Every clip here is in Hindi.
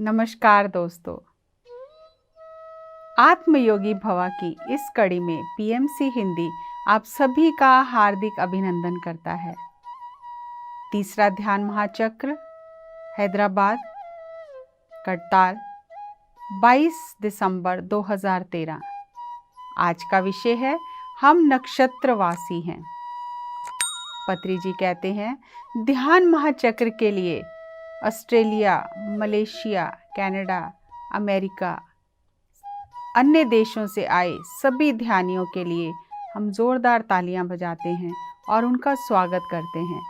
नमस्कार दोस्तों, आत्मयोगी भवा की इस कड़ी में पीएमसी हिंदी आप सभी का हार्दिक अभिनंदन करता है। तीसरा ध्यान महाचक्र हैदराबाद करताल 22 दिसंबर 2013। आज का विषय है हम नक्षत्रवासी हैं। पत्री जी कहते हैं ध्यान महाचक्र के लिए ऑस्ट्रेलिया, मलेशिया, कनाडा, अमेरिका, अन्य देशों से आए सभी ध्यानियों के लिए हम जोरदार तालियां बजाते हैं और उनका स्वागत करते हैं।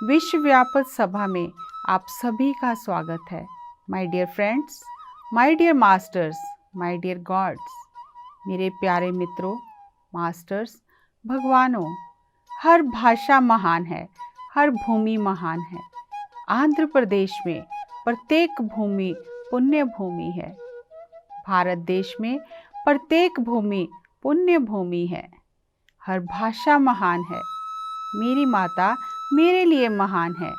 विश्वव्यापक सभा में आप सभी का स्वागत है। My dear friends, my dear masters, my dear gods, मेरे प्यारे मित्रों, मास्टर्स, भगवानों। हर भाषा महान है, हर भूमि महान है। आंध्र प्रदेश में प्रत्येक भूमि पुण्य भूमि है। भारत देश में प्रत्येक भूमि पुण्य भूमि है। हर भाषा महान है। मेरी माता मेरे लिए महान है,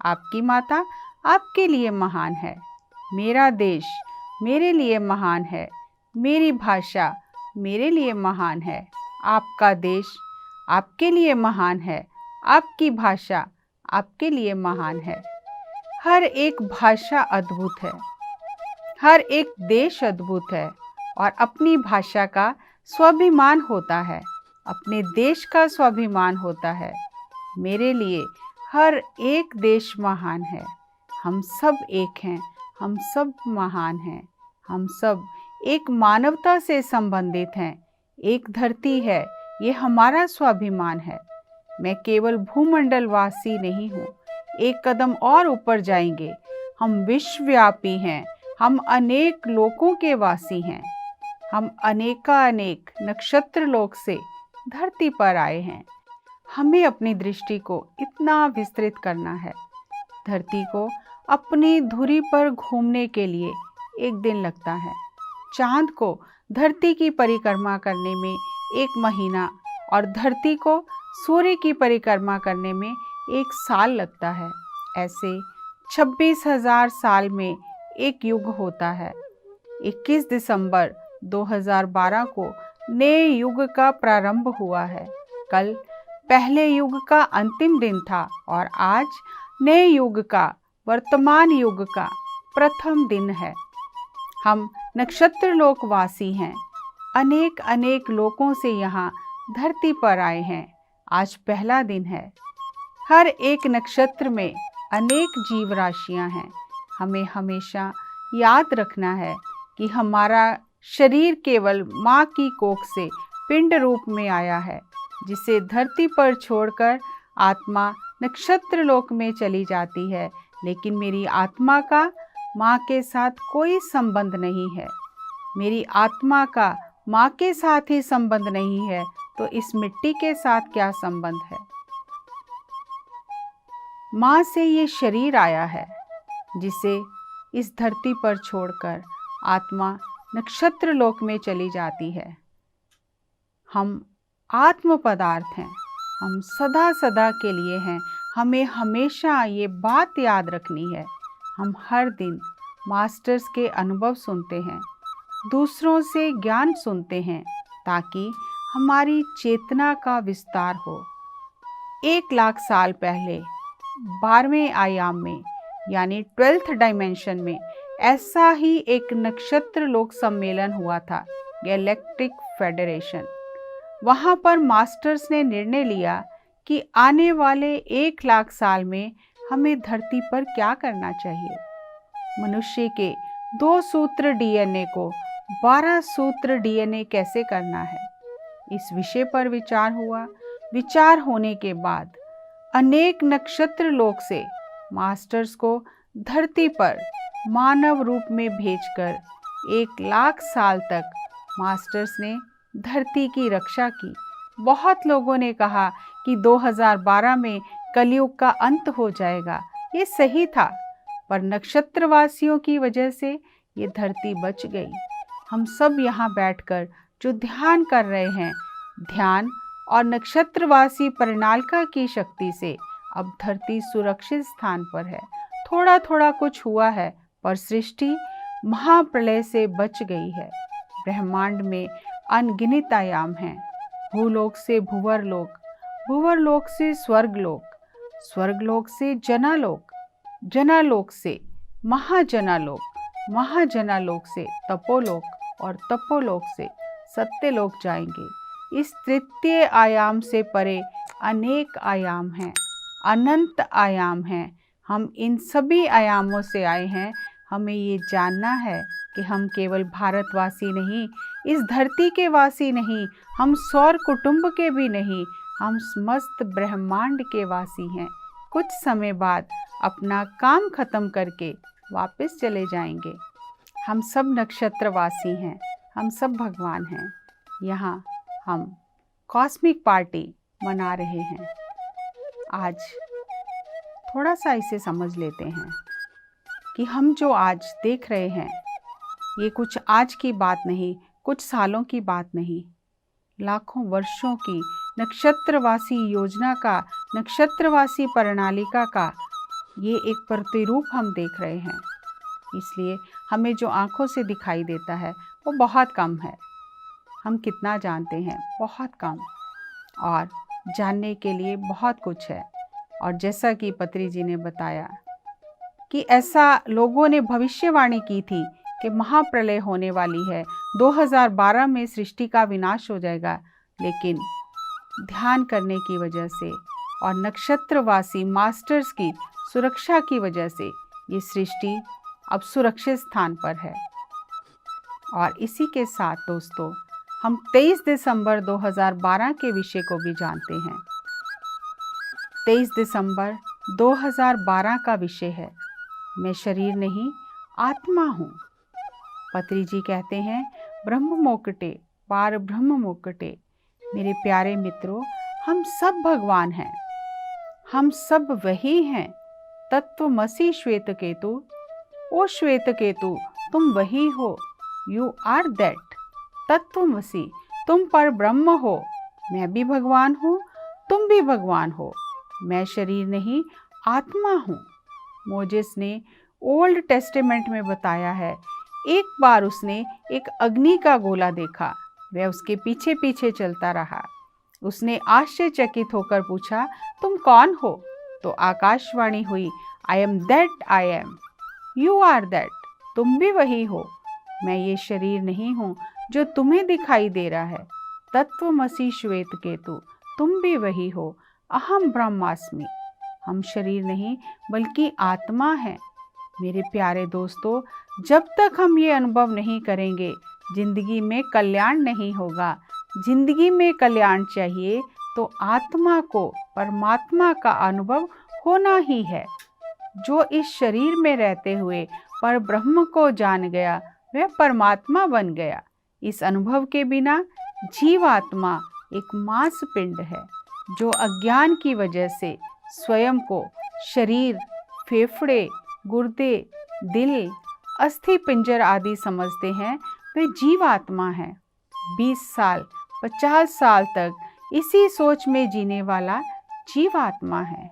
आपकी माता आपके लिए महान है। मेरा देश मेरे लिए महान है, मेरी भाषा मेरे लिए महान है। आपका देश आपके लिए महान है, आपकी भाषा आपके लिए महान है। हर एक भाषा अद्भुत है, हर एक देश अद्भुत है और अपनी भाषा का स्वाभिमान होता है, अपने देश का स्वाभिमान होता है। मेरे लिए हर एक देश महान है। हम सब एक हैं, हम सब महान हैं। हम सब एक मानवता से संबंधित हैं। एक धरती है, ये हमारा स्वाभिमान है। मैं केवल भूमंडलवासी नहीं हूँ, एक कदम और ऊपर जाएंगे। हम विश्वव्यापी हैं, हम अनेक लोकों के वासी हैं। हम अनेक नक्षत्र लोक से धरती पर आए हैं। हमें अपनी दृष्टि को इतना विस्तृत करना है। धरती को अपनी धुरी पर घूमने के लिए एक दिन लगता है। चांद को धरती की परिक्रमा करने में 1 महीना और धरती को सूर्य की परिक्रमा करने में 1 साल लगता है। ऐसे 26,000 साल में एक युग होता है। 21 दिसंबर 2012 को नए युग का प्रारंभ हुआ है। कल पहले युग का अंतिम दिन था और आज नए युग का, वर्तमान युग का प्रथम दिन है। हम नक्षत्र लोकवासी हैं। अनेक लोकों से यहाँ धरती पर आए हैं। आज पहला दिन है। हर एक नक्षत्र में अनेक जीव राशियाँ हैं। हमें हमेशा याद रखना है कि हमारा शरीर केवल माँ की कोख से पिंड रूप में आया है, जिसे धरती पर छोड़कर आत्मा नक्षत्र लोक में चली जाती है। लेकिन मेरी आत्मा का माँ के साथ कोई संबंध नहीं है। मेरी आत्मा का माँ के साथ ही संबंध नहीं है तो इस मिट्टी के साथ क्या संबंध है। माँ से ये शरीर आया है, जिसे इस धरती पर छोड़कर आत्मा नक्षत्र लोक में चली जाती है। हम आत्म पदार्थ हैं, हम सदा सदा के लिए हैं। हमें हमेशा ये बात याद रखनी है। हम हर दिन मास्टर्स के अनुभव सुनते हैं, दूसरों से ज्ञान सुनते हैं ताकि हमारी चेतना का विस्तार हो। 1 लाख साल पहले 12वें आयाम में यानी 12th डायमेंशन में ऐसा ही एक नक्षत्र लोक सम्मेलन हुआ था, गैलेक्टिक फेडरेशन। वहाँ पर मास्टर्स ने निर्णय लिया कि आने वाले 1 लाख साल में हमें धरती पर क्या करना चाहिए। मनुष्य के 2 सूत्र डीएनए को 12 सूत्र डीएनए कैसे करना है, इस विषय पर विचार हुआ। विचार होने के बाद अनेक नक्षत्र लोक से मास्टर्स को धरती पर मानव रूप में भेजकर 1 लाख साल तक मास्टर्स ने धरती की रक्षा की। बहुत लोगों ने कहा कि 2012 में कलयुग का अंत हो जाएगा। ये सही था, पर नक्षत्रवासियों की वजह से ये धरती बच गई। हम सब यहाँ बैठकर जो ध्यान कर रहे हैं, ध्यान और नक्षत्रवासी परिणालिका की शक्ति से अब धरती सुरक्षित स्थान पर है। थोड़ा थोड़ा कुछ हुआ है, पर सृष्टि महाप्रलय से बच गई है। ब्रह्मांड में अनगिनत आयाम हैं। भूलोक से भुवरलोक, भुवरलोक से स्वर्गलोक, स्वर्गलोक से जनालोक, जनालोक से महाजनालोक, महाजनालोक से तपोलोक और तपोलोक से सत्यलोक जाएंगे। इस तृतीय आयाम से परे अनेक आयाम हैं, अनंत आयाम हैं। हम इन सभी आयामों से आए हैं। हमें ये जानना है कि हम केवल भारतवासी नहीं, इस धरती के वासी नहीं, हम सौर कुटुंब के भी नहीं, हम समस्त ब्रह्मांड के वासी हैं। कुछ समय बाद अपना काम खत्म करके वापस चले जाएंगे। हम सब नक्षत्रवासी हैं, हम सब भगवान हैं। यहाँ हम कॉस्मिक पार्टी मना रहे हैं। आज थोड़ा सा इसे समझ लेते हैं कि हम जो आज देख रहे हैं ये कुछ आज की बात नहीं, कुछ सालों की बात नहीं, लाखों वर्षों की नक्षत्रवासी योजना का, नक्षत्रवासी प्रणालिका का ये एक प्रतिरूप हम देख रहे हैं। इसलिए हमें जो आँखों से दिखाई देता है वो बहुत कम है। हम कितना जानते हैं? बहुत कम। और जानने के लिए बहुत कुछ है। और जैसा कि पत्री जी ने बताया कि ऐसा लोगों ने भविष्यवाणी की थी कि महाप्रलय होने वाली है, 2012 में सृष्टि का विनाश हो जाएगा, लेकिन ध्यान करने की वजह से और नक्षत्रवासी मास्टर्स की सुरक्षा की वजह से ये सृष्टि अब सुरक्षित स्थान पर है। और इसी के साथ दोस्तों हम 23 दिसंबर 2012 के विषय को भी जानते हैं। 23 दिसंबर 2012 का विषय है मैं शरीर नहीं आत्मा हूँ। पत्री जी कहते हैं ब्रह्म मोकटे पार ब्रह्म मोकटे। मेरे प्यारे मित्रों, हम सब भगवान हैं, हम सब वही हैं। तत्वमसि श्वेत केतु, ओ श्वेत केतु तुम वही हो, यू आर दैट। तत्वमसि तुम पर ब्रह्म हो, मैं भी भगवान हूँ, तुम भी भगवान हो। मैं शरीर नहीं आत्मा हूँ। मोजेस ने ओल्ड टेस्टामेंट में बताया है, एक बार उसने एक अग्नि का गोला देखा, वह उसके पीछे पीछे चलता रहा। उसने आश्चर्यचकित होकर पूछा, तुम कौन हो? तो आकाशवाणी हुई, I am that I am, you are that. तुम भी वही हो, मैं ये शरीर नहीं हूँ जो तुम्हें दिखाई दे रहा है। तत्वमसि श्वेत केतु तुम भी वही हो, अहम ब्रह्मास्मि। हम शरीर नहीं बल्कि आत्मा हैं। मेरे प्यारे दोस्तों, जब तक हम ये अनुभव नहीं करेंगे जिंदगी में कल्याण नहीं होगा। जिंदगी में कल्याण चाहिए तो आत्मा को परमात्मा का अनुभव होना ही है। जो इस शरीर में रहते हुए पर ब्रह्म को जान गया वह परमात्मा बन गया। इस अनुभव के बिना जीवात्मा एक मांस पिंड है जो अज्ञान की वजह से स्वयं को शरीर, फेफड़े, गुर्दे, दिल, अस्थि पिंजर आदि समझते हैं। वे जीवात्मा है। 20 साल 50 साल तक इसी सोच में जीने वाला जीवात्मा है।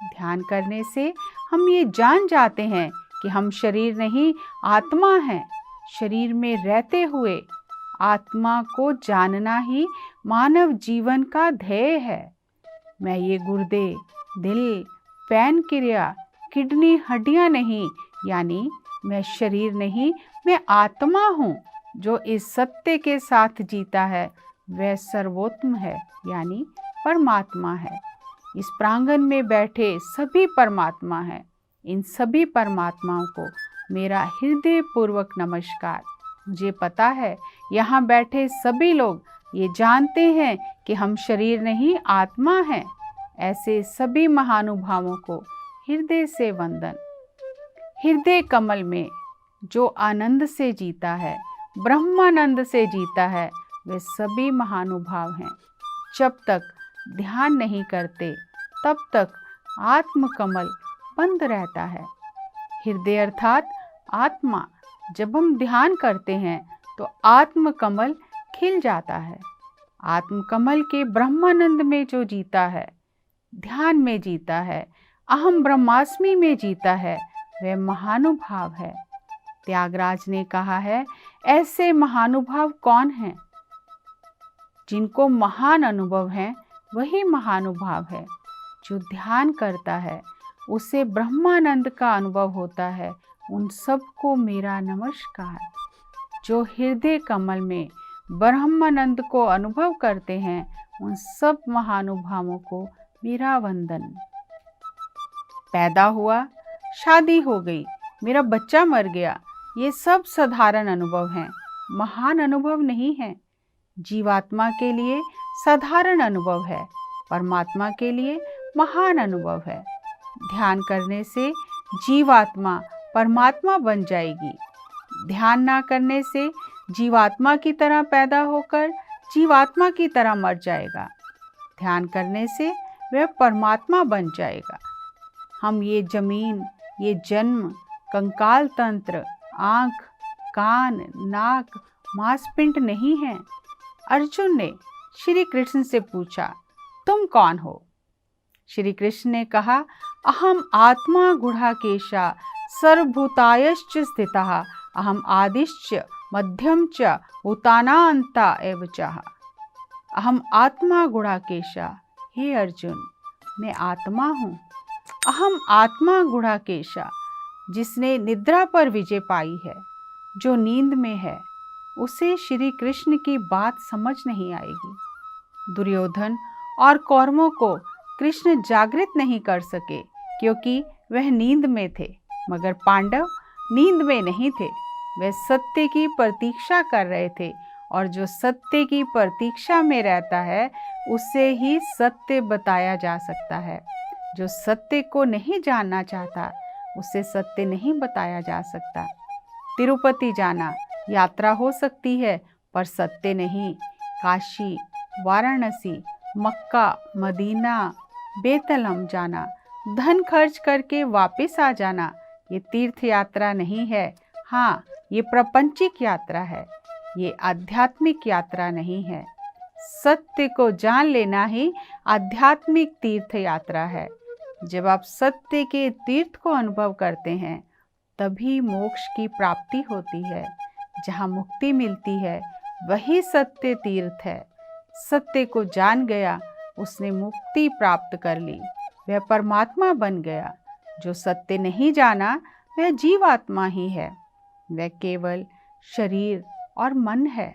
ध्यान करने से हम ये जान जाते हैं कि हम शरीर नहीं आत्मा हैं। शरीर में रहते हुए आत्मा को जानना ही मानव जीवन का ध्येय है। मैं ये गुर्दे, दिल, पैनक्रिया, किडनी, हड्डियां नहीं, यानी मैं शरीर नहीं, मैं आत्मा हूँ। जो इस सत्य के साथ जीता है वह सर्वोत्तम है, यानी परमात्मा है। इस प्रांगण में बैठे सभी परमात्मा हैं। इन सभी परमात्माओं को मेरा हृदय पूर्वक नमस्कार। मुझे पता है यहाँ बैठे सभी लोग ये जानते हैं कि हम शरीर नहीं आत्मा हैं। ऐसे सभी महानुभावों को हृदय से वंदन। हृदय कमल में जो आनंद से जीता है, ब्रह्मानंद से जीता है, वे सभी महानुभाव हैं। जब तक ध्यान नहीं करते तब तक आत्म कमल बंद रहता है। हृदय अर्थात आत्मा। जब हम ध्यान करते हैं तो आत्म कमल खिल जाता है। आत्म कमल के ब्रह्मानंद में जो जीता है, ध्यान में जीता है, अहम ब्रह्मास्मि में जीता है, वह महानुभाव है। त्यागराज ने कहा है, ऐसे महानुभाव कौन हैं? जिनको महान अनुभव है वही महानुभाव है। जो ध्यान करता है उसे ब्रह्मानंद का अनुभव होता है। उन सबको मेरा नमस्कार। जो हृदय कमल में ब्रह्मानंद को अनुभव करते हैं उन सब महानुभावों को मेरा वंदन। पैदा हुआ, शादी हो गई, मेरा बच्चा मर गया, ये सब साधारण अनुभव हैं, महान अनुभव नहीं है। जीवात्मा के लिए साधारण अनुभव है, परमात्मा के लिए महान अनुभव है। ध्यान करने से जीवात्मा परमात्मा बन जाएगी। ध्यान ना करने से जीवात्मा की तरह पैदा होकर जीवात्मा की तरह मर जाएगा। ध्यान करने से वह परमात्मा बन जाएगा। हम ये जमीन, ये जन्म, कंकाल तंत्र, आँख, कान, नाक, मांसपिंड नहीं हैं। अर्जुन ने श्री कृष्ण से पूछा, तुम कौन हो? श्री कृष्ण ने कहा, अहम आत्मा गुढ़ाकेशा सर्वभूतायश्च स्थितः अहम आदिश्च मध्यम च भूतानांता एव च। अहम आत्मा गुढ़ाकेशा। हे अर्जुन, मैं आत्मा हूँ। अहम आत्मा गुढ़ाकेशा। जिसने निद्रा पर विजय पाई है, जो नींद में है, उसे श्री कृष्ण की बात समझ नहीं आएगी। दुर्योधन और कौरवों को कृष्ण जागृत नहीं कर सके क्योंकि वह नींद में थे, मगर पांडव नींद में नहीं थे। वे सत्य की प्रतीक्षा कर रहे थे और जो सत्य की प्रतीक्षा में रहता है उसे ही सत्य बताया जा सकता है। जो सत्य को नहीं जानना चाहता उसे सत्य नहीं बताया जा सकता। तिरुपति जाना यात्रा हो सकती है पर सत्य नहीं। काशी, वाराणसी, मक्का, मदीना, बेतलम जाना, धन खर्च करके वापस आ जाना, ये तीर्थ यात्रा नहीं है। हाँ, ये प्रपंचिक यात्रा है, ये आध्यात्मिक यात्रा नहीं है। सत्य को जान लेना ही आध्यात्मिक तीर्थ यात्रा है। जब आप सत्य के तीर्थ को अनुभव करते हैं तभी मोक्ष की प्राप्ति होती है। जहाँ मुक्ति मिलती है वही सत्य तीर्थ है। सत्य को जान गया, उसने मुक्ति प्राप्त कर ली, वह परमात्मा बन गया। जो सत्य नहीं जाना वह जीवात्मा ही है, वह केवल शरीर और मन है।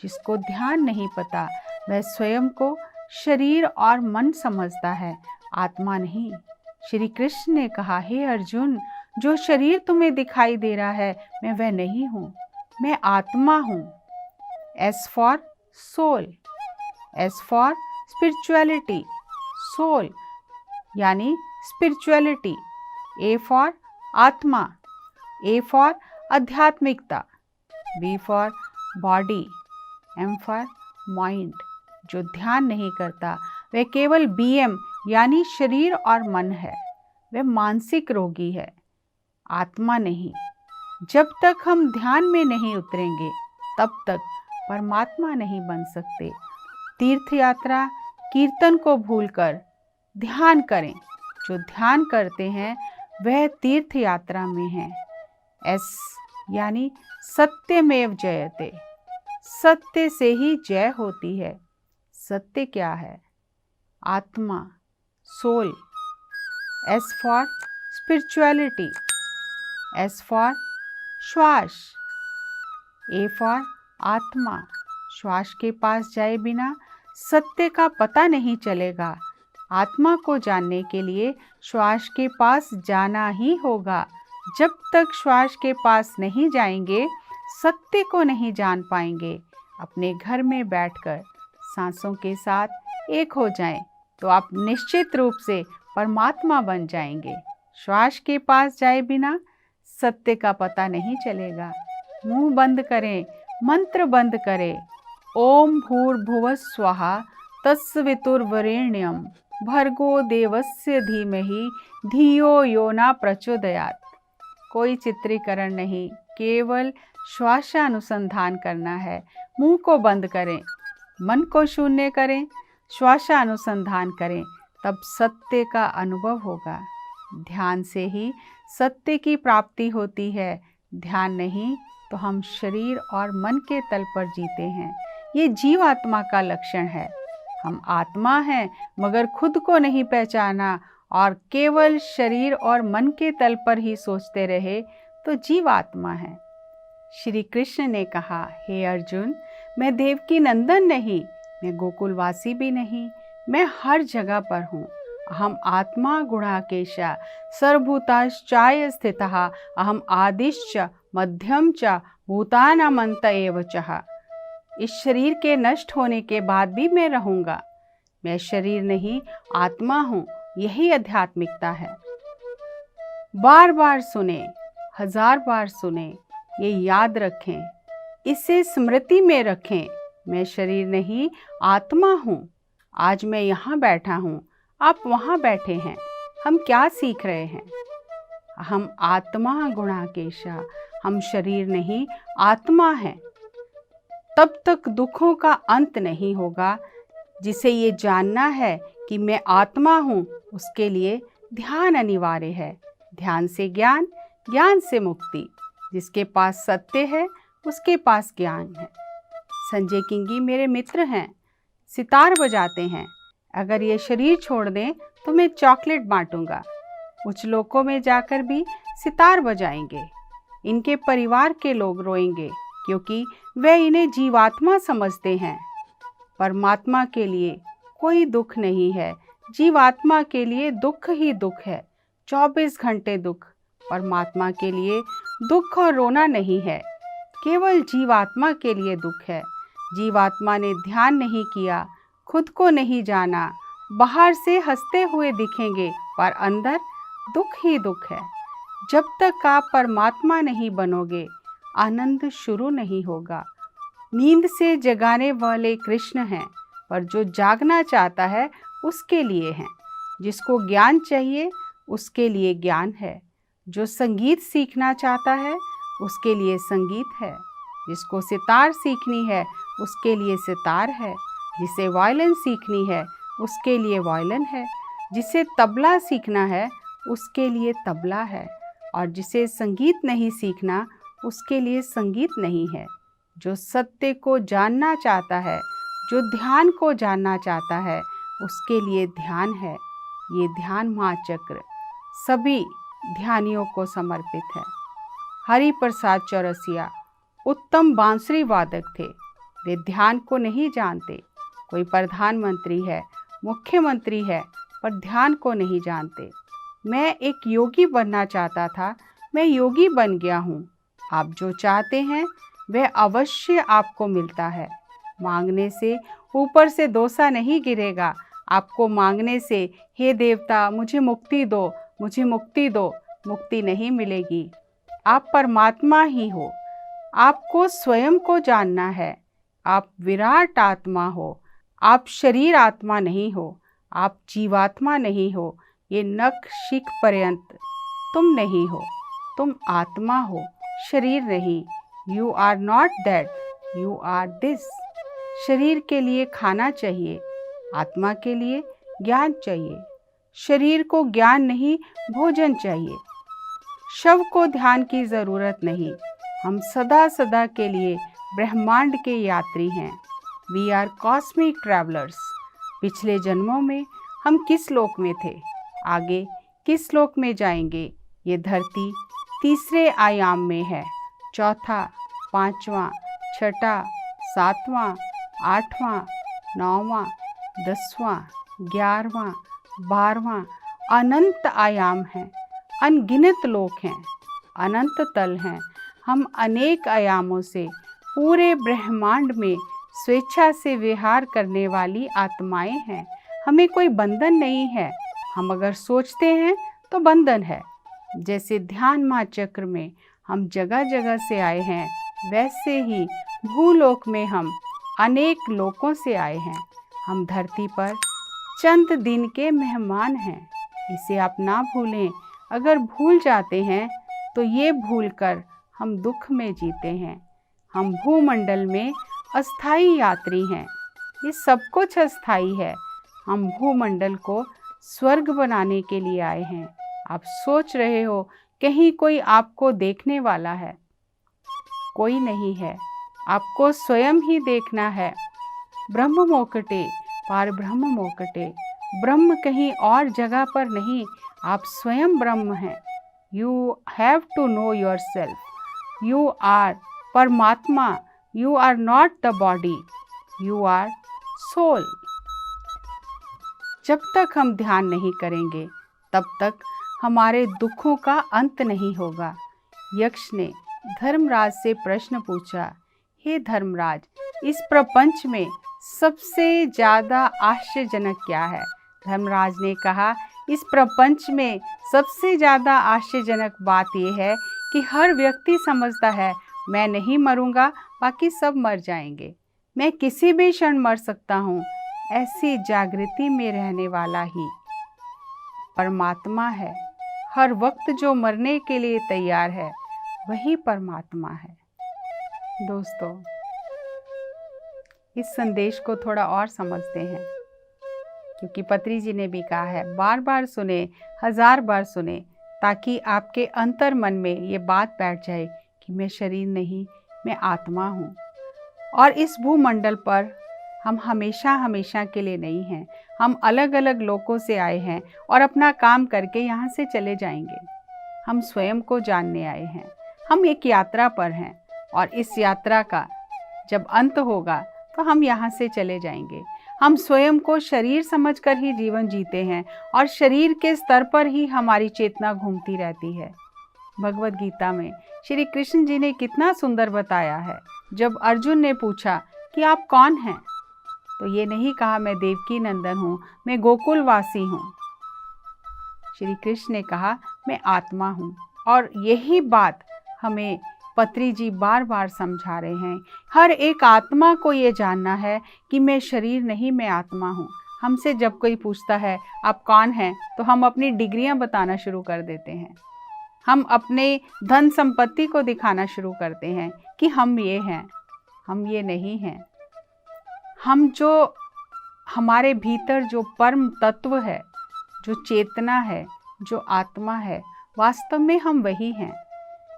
जिसको ध्यान नहीं पता वह स्वयं को शरीर और मन समझता है, आत्मा नहीं। श्री कृष्ण ने कहा, हे अर्जुन, जो शरीर तुम्हें दिखाई दे रहा है मैं वह नहीं हूँ, मैं आत्मा हूँ। S for soul, S for spirituality, soul यानी स्पिरिचुअलिटी। A फॉर आत्मा, A फॉर आध्यात्मिकता, B for body, M for mind. जो ध्यान नहीं करता वह केवल BM यानी शरीर और मन है, वह मानसिक रोगी है, आत्मा नहीं। जब तक हम ध्यान में नहीं उतरेंगे तब तक परमात्मा नहीं बन सकते। तीर्थ यात्रा कीर्तन को भूलकर ध्यान करें। जो ध्यान करते हैं वह तीर्थ यात्रा में हैं। S यानी सत्यमेव जयते, सत्य से ही जय होती है। सत्य क्या है? आत्मा, soul. S for spirituality, S for श्वास, A फॉर आत्मा। श्वास के पास जाए बिना सत्य का पता नहीं चलेगा। आत्मा को जानने के लिए श्वास के पास जाना ही होगा। जब तक श्वास के पास नहीं जाएंगे सत्य को नहीं जान पाएंगे। अपने घर में बैठकर सांसों के साथ एक हो जाएं तो आप निश्चित रूप से परमात्मा बन जाएंगे। श्वास के पास जाए बिना सत्य का पता नहीं चलेगा। मुंह बंद करें, मंत्र बंद करें। ओम भूर्भुवः स्वः तत्सवितुर्वरेण्यं भर्गो देवस्य धीमहि धियो यो न प्रचोदयात्। कोई चित्रीकरण नहीं, केवल श्वासानुसंधान करना है। मुंह को बंद करें, मन को शून्य करें, श्वासानुसंधान करें, तब सत्य का अनुभव होगा। ध्यान से ही सत्य की प्राप्ति होती है। ध्यान नहीं तो हम शरीर और मन के तल पर जीते हैं। ये जीवात्मा का लक्षण है। हम आत्मा हैं मगर खुद को नहीं पहचाना और केवल शरीर और मन के तल पर ही सोचते रहे तो जीवात्मा है। श्री कृष्ण ने कहा, हे अर्जुन, मैं देवकी नंदन नहीं, मैं गोकुलवासी भी नहीं, मैं हर जगह पर हूँ। अहम आत्मा गुणाकेशा सर्वभूताश्चाय स्थितः अहम आदिश्च मध्यम च भूतानामंत एव च। इस शरीर के नष्ट होने के बाद भी मैं रहूँगा। मैं शरीर नहीं आत्मा हूँ। यही आध्यात्मिकता है। बार बार सुने, 1000 बार सुने, ये याद रखें, इसे स्मृति में रखें। मैं शरीर नहीं आत्मा हूँ। आज मैं यहाँ बैठा हूँ, आप वहाँ बैठे हैं। हम क्या सीख रहे हैं? हम आत्मा गुणाकेशा, हम शरीर नहीं आत्मा हैं। तब तक दुखों का अंत नहीं होगा। जिसे ये जानना है कि मैं आत्मा हूँ, उसके लिए ध्यान अनिवार्य है। ध्यान से ज्ञान, ज्ञान से मुक्ति। जिसके पास सत्य है उसके पास ज्ञान है। संजय किंगी मेरे मित्र हैं, सितार बजाते हैं। अगर ये शरीर छोड़ दें तो मैं चॉकलेट बांटूंगा। उच्च लोकों में जाकर भी सितार बजाएंगे। इनके परिवार के लोग रोएंगे क्योंकि वे इन्हें जीवात्मा समझते हैं। परमात्मा के लिए कोई दुख नहीं है। जीवात्मा के लिए दुख ही दुख है, 24 घंटे दुख। परमात्मा के लिए दुख और रोना नहीं है, केवल जीवात्मा के लिए दुख है। जीवात्मा ने ध्यान नहीं किया, खुद को नहीं जाना। बाहर से हंसते हुए दिखेंगे पर अंदर दुख ही दुख है। जब तक आप परमात्मा नहीं बनोगे, आनंद शुरू नहीं होगा। नींद से जगाने वाले कृष्ण हैं, पर जो जागना चाहता है उसके लिए हैं। जिसको ज्ञान चाहिए उसके लिए ज्ञान है। जो संगीत सीखना चाहता है उसके लिए संगीत है। जिसको सितार सीखनी है उसके लिए सितार है। जिसे वायलिन सीखनी है उसके लिए वायलिन है। जिसे तबला सीखना है उसके लिए तबला है। और जिसे संगीत नहीं सीखना उसके लिए संगीत नहीं है। जो सत्य को जानना चाहता है, जो ध्यान को जानना चाहता है, उसके लिए ध्यान है। ये ध्यान महाचक्र सभी ध्यानियों को समर्पित है। हरि प्रसाद चौरसिया उत्तम बांसुरी वादक थे। वे ध्यान को नहीं जानते। कोई प्रधानमंत्री है, मुख्यमंत्री है, पर ध्यान को नहीं जानते। मैं एक योगी बनना चाहता था, मैं योगी बन गया हूँ। आप जो चाहते हैं वह अवश्य आपको मिलता है। मांगने से ऊपर से डोसा नहीं गिरेगा। आपको मांगने से हे देवता मुझे मुक्ति दो, मुझे मुक्ति दो, मुक्ति नहीं मिलेगी। आप परमात्मा ही हो। आपको स्वयं को जानना है। आप विराट आत्मा हो। आप शरीर आत्मा नहीं हो। आप जीवात्मा नहीं हो। ये नख शिख पर्यंत तुम नहीं हो। तुम आत्मा हो, शरीर नहीं। You are not that, you are this. शरीर के लिए खाना चाहिए, आत्मा के लिए ज्ञान चाहिए। शरीर को ज्ञान नहीं, भोजन चाहिए। शव को ध्यान की ज़रूरत नहीं। हम सदा सदा के लिए ब्रह्मांड के यात्री हैं। We are cosmic travellers. पिछले जन्मों में हम किस लोक में थे, आगे किस लोक में जाएंगे। ये धरती तीसरे आयाम में है। चौथा, पांचवा, छठा, सातवां, आठवां, नौवां, 10वां, 11वां, 12वां अनंत आयाम हैं। अनगिनत लोक हैं, अनंत तल हैं। हम अनेक आयामों से पूरे ब्रह्मांड में स्वेच्छा से विहार करने वाली आत्माएं हैं। हमें कोई बंधन नहीं है। हम अगर सोचते हैं तो बंधन है। जैसे ध्यान महाचक्र में हम जगह जगह से आए हैं, वैसे ही भूलोक में हम अनेक लोकों से आए हैं। हम धरती पर चंद दिन के मेहमान हैं। इसे आप ना भूलें। अगर भूल जाते हैं तो ये भूलकर हम दुख में जीते हैं। हम भूमंडल में अस्थाई यात्री हैं। ये सब कुछ अस्थाई है। हम भूमंडल को स्वर्ग बनाने के लिए आए हैं। आप सोच रहे हो कहीं कोई आपको देखने वाला है। कोई नहीं है, आपको स्वयं ही देखना है। ब्रह्म मोकटे पार ब्रह्म मोकटे, ब्रह्म कहीं और जगह पर नहीं, आप स्वयं ब्रह्म हैं। You have to know your self, you are परमात्मा, you are not the body, you are soul. जब तक हम ध्यान नहीं करेंगे तब तक हमारे दुखों का अंत नहीं होगा। यक्ष ने धर्मराज से प्रश्न पूछा, हे धर्मराज, इस प्रपंच में सबसे ज़्यादा आश्चर्यजनक क्या है? धर्मराज ने कहा, इस प्रपंच में सबसे ज़्यादा आश्चर्यजनक बात यह है कि हर व्यक्ति समझता है मैं नहीं मरूंगा, बाकी सब मर जाएंगे, मैं किसी भी क्षण मर सकता हूँ। ऐसी जागृति में रहने वाला ही परमात्मा है। हर वक्त जो मरने के लिए तैयार है वही परमात्मा है। दोस्तों, इस संदेश को थोड़ा और समझते हैं, क्योंकि पत्री जी ने भी कहा है बार बार सुने, 1000 बार सुने, ताकि आपके अंतर मन में ये बात बैठ जाए कि मैं शरीर नहीं, मैं आत्मा हूँ। और इस भूमंडल पर हम हमेशा हमेशा के लिए नहीं हैं। हम अलग अलग लोकों से आए हैं और अपना काम करके यहाँ से चले जाएंगे। हम स्वयं को जानने आए हैं। हम एक यात्रा पर हैं और इस यात्रा का जब अंत होगा तो हम यहाँ से चले जाएंगे। हम स्वयं को शरीर समझकर ही जीवन जीते हैं और शरीर के स्तर पर ही हमारी चेतना घूमती रहती है। भगवद गीता में श्री कृष्ण जी ने कितना सुंदर बताया है। जब अर्जुन ने पूछा कि आप कौन हैं, तो ये नहीं कहा मैं देवकी नंदन हूँ, मैं गोकुलवासी हूँ। श्री कृष्ण ने कहा मैं आत्मा हूँ। और यही बात हमें पत्री जी बार बार समझा रहे हैं। हर एक आत्मा को ये जानना है कि मैं शरीर नहीं, मैं आत्मा हूँ। हमसे जब कोई पूछता है आप कौन हैं, तो हम अपनी डिग्रियाँ बताना शुरू कर देते हैं। हम अपने धन संपत्ति को दिखाना शुरू करते हैं कि हम ये हैं। हम ये नहीं हैं। हम जो हमारे भीतर जो परम तत्व है, जो चेतना है, जो आत्मा है, वास्तव में हम वही हैं।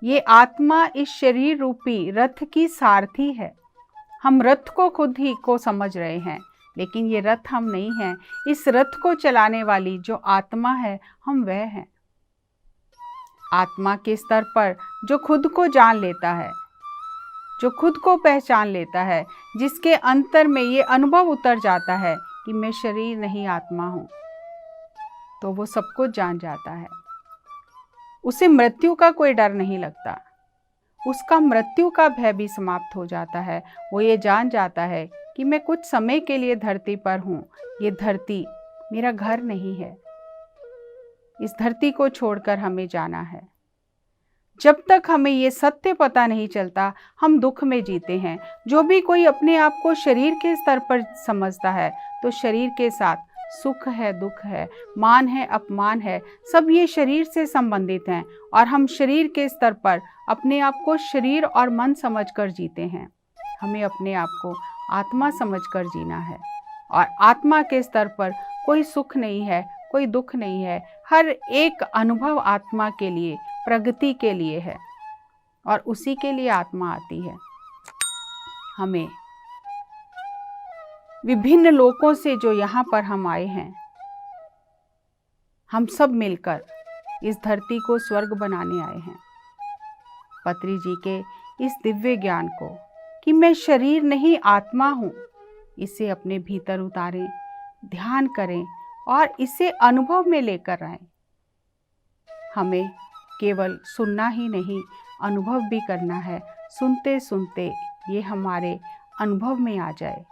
ये आत्मा इस शरीर रूपी रथ की सारथी है। हम रथ को खुद ही को समझ रहे हैं, लेकिन ये रथ हम नहीं हैं। इस रथ को चलाने वाली जो आत्मा है, हम वह हैं। आत्मा के स्तर पर जो खुद को जान लेता है, जो खुद को पहचान लेता है, जिसके अंतर में ये अनुभव उतर जाता है कि मैं शरीर नहीं, आत्मा हूँ, तो वो सब कुछ जान जाता है। उसे मृत्यु का कोई डर नहीं लगता। उसका मृत्यु का भय भी समाप्त हो जाता है। वो ये जान जाता है कि मैं कुछ समय के लिए धरती पर हूँ। ये धरती मेरा घर नहीं है। इस धरती को छोड़कर हमें जाना है। जब तक हमें ये सत्य पता नहीं चलता, हम दुख में जीते हैं। जो भी कोई अपने आप को शरीर के स्तर पर समझता है, तो शरीर के साथ सुख है, दुख है, मान है, अपमान है, सब ये शरीर से संबंधित हैं। और हम शरीर के स्तर पर अपने आप को शरीर और मन समझकर जीते हैं। हमें अपने आप को आत्मा समझकर जीना है। और आत्मा के स्तर पर कोई सुख नहीं है, कोई दुख नहीं है। हर एक अनुभव आत्मा के लिए, प्रगति के लिए है, और उसी के लिए आत्मा आती है। हमें विभिन्न लोकों से जो यहाँ पर हम आए हैं, हम सब मिलकर इस धरती को स्वर्ग बनाने आए हैं। पत्री जी के इस दिव्य ज्ञान को कि मैं शरीर नहीं, आत्मा हूँ, इसे अपने भीतर उतारें, ध्यान करें और इसे अनुभव में लेकर आएं। हमें केवल सुनना ही नहीं, अनुभव भी करना है। सुनते सुनते ये हमारे अनुभव में आ जाए,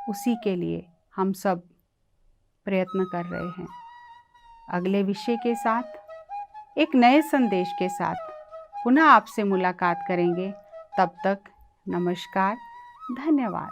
उसी के लिए हम सब प्रयत्न कर रहे हैं। अगले विषय के साथ, एक नए संदेश के साथ पुनः आपसे मुलाकात करेंगे। तब तक नमस्कार, धन्यवाद।